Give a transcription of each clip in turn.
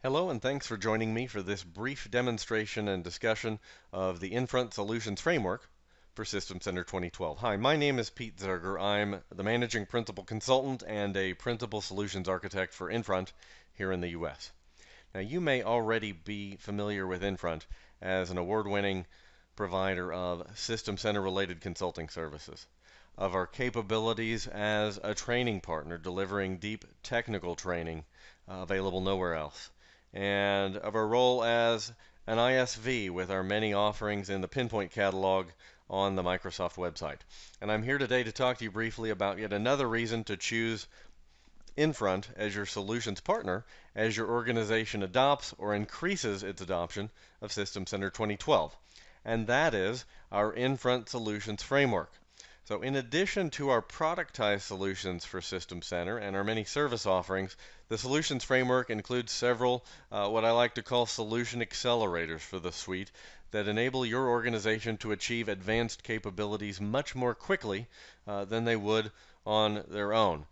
Hello, and thanks for joining me for this brief demonstration and discussion of the Infront Solutions Framework for System Center 2012. Hi, my name is Pete Zerger. I'm the Managing Principal Consultant and a Principal Solutions Architect for Infront here in the U.S. Now, you may already be familiar with Infront as an award-winning provider of System Center-related consulting services, of our capabilities as a training partner delivering deep technical training available nowhere else, and of our role as an ISV with our many offerings in the Pinpoint catalog on the Microsoft website. And I'm here today to talk to you briefly about yet another reason to choose Infront as your solutions partner as your organization adopts or increases its adoption of System Center 2012. And that is our Infront Solutions Framework. So in addition to our productized solutions for System Center and our many service offerings, the Solutions Framework includes several what I like to call solution accelerators for the suite that enable your organization to achieve advanced capabilities much more quickly than they would on their own.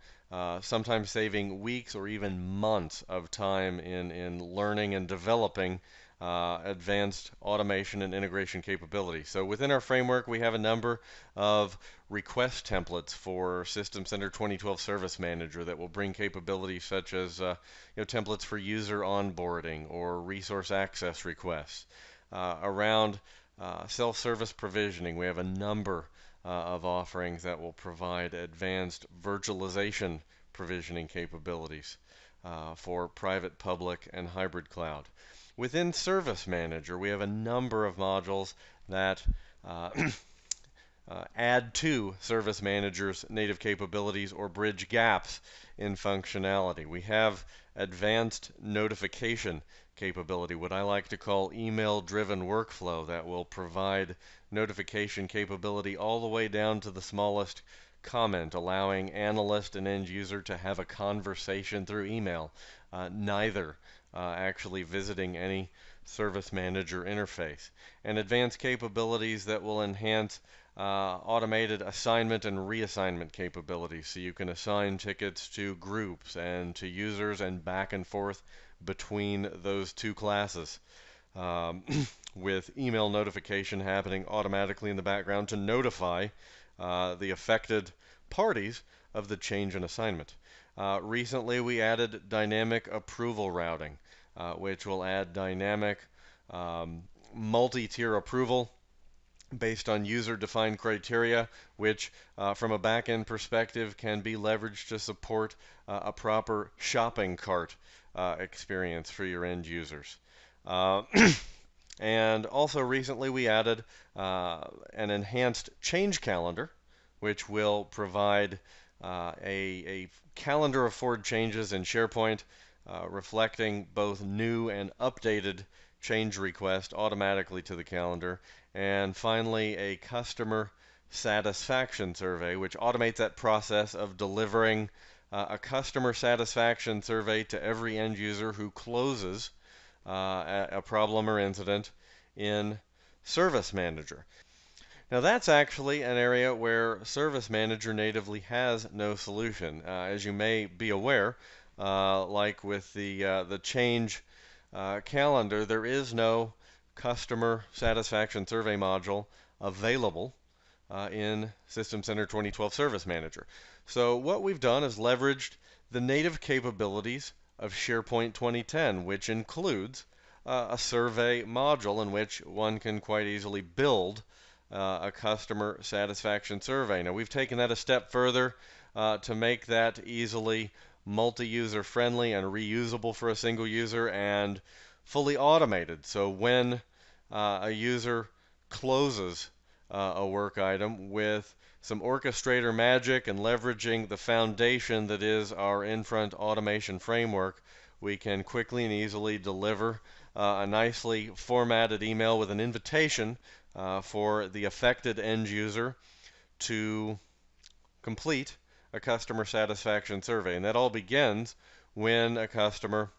Sometimes saving weeks or even months of time in learning and developing advanced automation and integration capabilities. So within our framework, we have a number of request templates for System Center 2012 Service Manager that will bring capabilities such as templates for user onboarding or resource access requests. Around self-service provisioning, we have a number of offerings that will provide advanced virtualization provisioning capabilities for private, public, and hybrid cloud. Within Service Manager, we have a number of modules that add to Service Manager's native capabilities or bridge gaps in functionality. We have advanced notification capability, what I like to call email-driven workflow, that will provide notification capability all the way down to the smallest comment, allowing analyst and end user to have a conversation through email, neither actually visiting any Service Manager interface. And advanced capabilities that will enhance automated assignment and reassignment capabilities, so you can assign tickets to groups and to users and back and forth between those two classes, with email notification happening automatically in the background to notify the affected parties of the change in assignment. Recently, we added dynamic approval routing, which will add dynamic multi-tier approval based on user-defined criteria, which from a back-end perspective can be leveraged to support a proper shopping cart experience for your end users. And also recently we added an enhanced change calendar, which will provide a calendar of forward changes in SharePoint, reflecting both new and updated change requests automatically to the calendar. And finally, a customer satisfaction survey, which automates that process of delivering a customer satisfaction survey to every end user who closes a problem or incident in Service Manager. Now that's actually an area where Service Manager natively has no solution. As you may be aware, like with the change calendar, there is no customer satisfaction survey module available in System Center 2012 Service Manager. So what we've done is leveraged the native capabilities of SharePoint 2010, which includes a survey module in which one can quite easily build a customer satisfaction survey. Now we've taken that a step further to make that easily multi-user friendly and reusable for a single user and fully automated. So when a user closes a work item, with some orchestrator magic and leveraging the foundation that is our Infront Automation Framework, we can quickly and easily deliver a nicely formatted email with an invitation for the affected end user to complete a customer satisfaction survey. And that all begins when a customer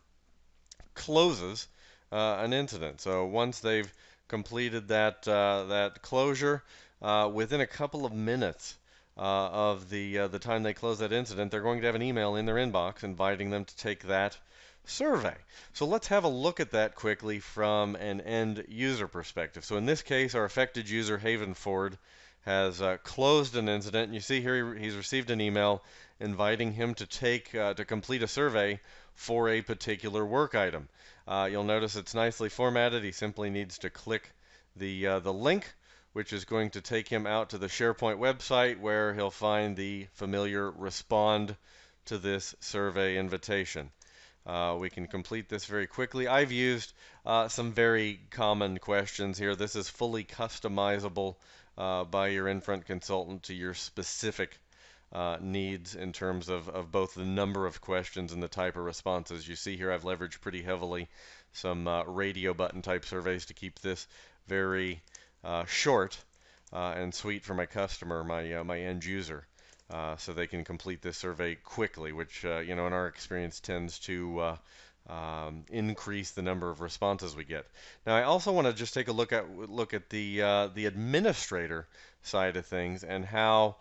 closes an incident. So once they've completed that closure, within a couple of minutes of the time they close that incident, they're going to have an email in their inbox inviting them to take that survey. So let's have a look at that quickly from an end user perspective. So in this case, our affected user, Haven Ford, has closed an incident. And you see here he's received an email inviting him to complete a survey for a particular work item. You'll notice it's nicely formatted. He simply needs to click the link, which is going to take him out to the SharePoint website where he'll find the familiar respond to this survey invitation. We can complete this very quickly. I've used some very common questions here. This is fully customizable by your Infront consultant to your specific needs in terms of both the number of questions and the type of responses. You see here I've leveraged pretty heavily some radio button type surveys to keep this very short and sweet for my customer, my end user. So they can complete this survey quickly, which in our experience tends to increase the number of responses we get. Now, I also want to just take a look at the administrator side of things and how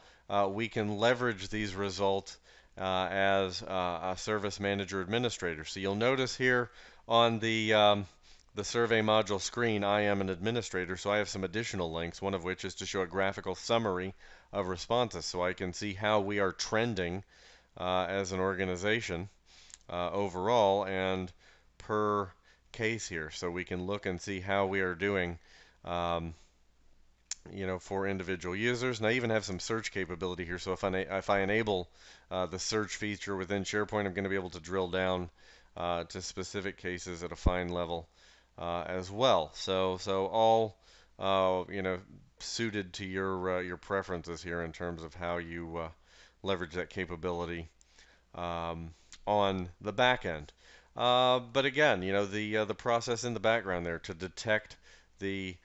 we can leverage these results as a service manager administrator. So you'll notice here on the survey module screen, I am an administrator, so I have some additional links, one of which is to show a graphical summary of responses so I can see how we are trending as an organization overall and per case here. So we can look and see how we are doing for individual users. And I even have some search capability here. So if I enable the search feature within SharePoint, I'm going to be able to drill down to specific cases at a fine level as well. So all suited to your preferences here in terms of how you leverage that capability on the back end. But again, the process in the background there to detect the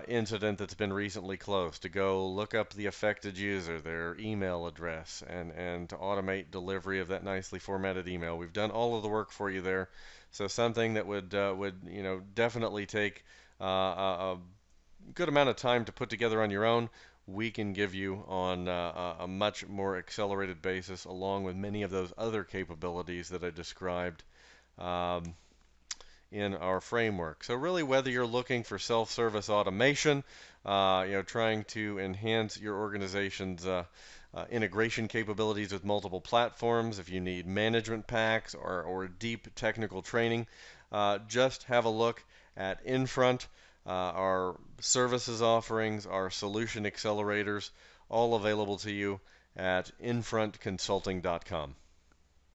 incident that's been recently closed, to go look up the affected user, their email address, and to automate delivery of that nicely formatted email. We've done all of the work for you there. So something that would definitely take a good amount of time to put together on your own, we can give you on a much more accelerated basis, along with many of those other capabilities that I described in our framework. So really, whether you're looking for self-service automation, trying to enhance your organization's integration capabilities with multiple platforms, if you need management packs or deep technical training, just have a look at Infront, our services offerings, our solution accelerators, all available to you at infrontconsulting.com.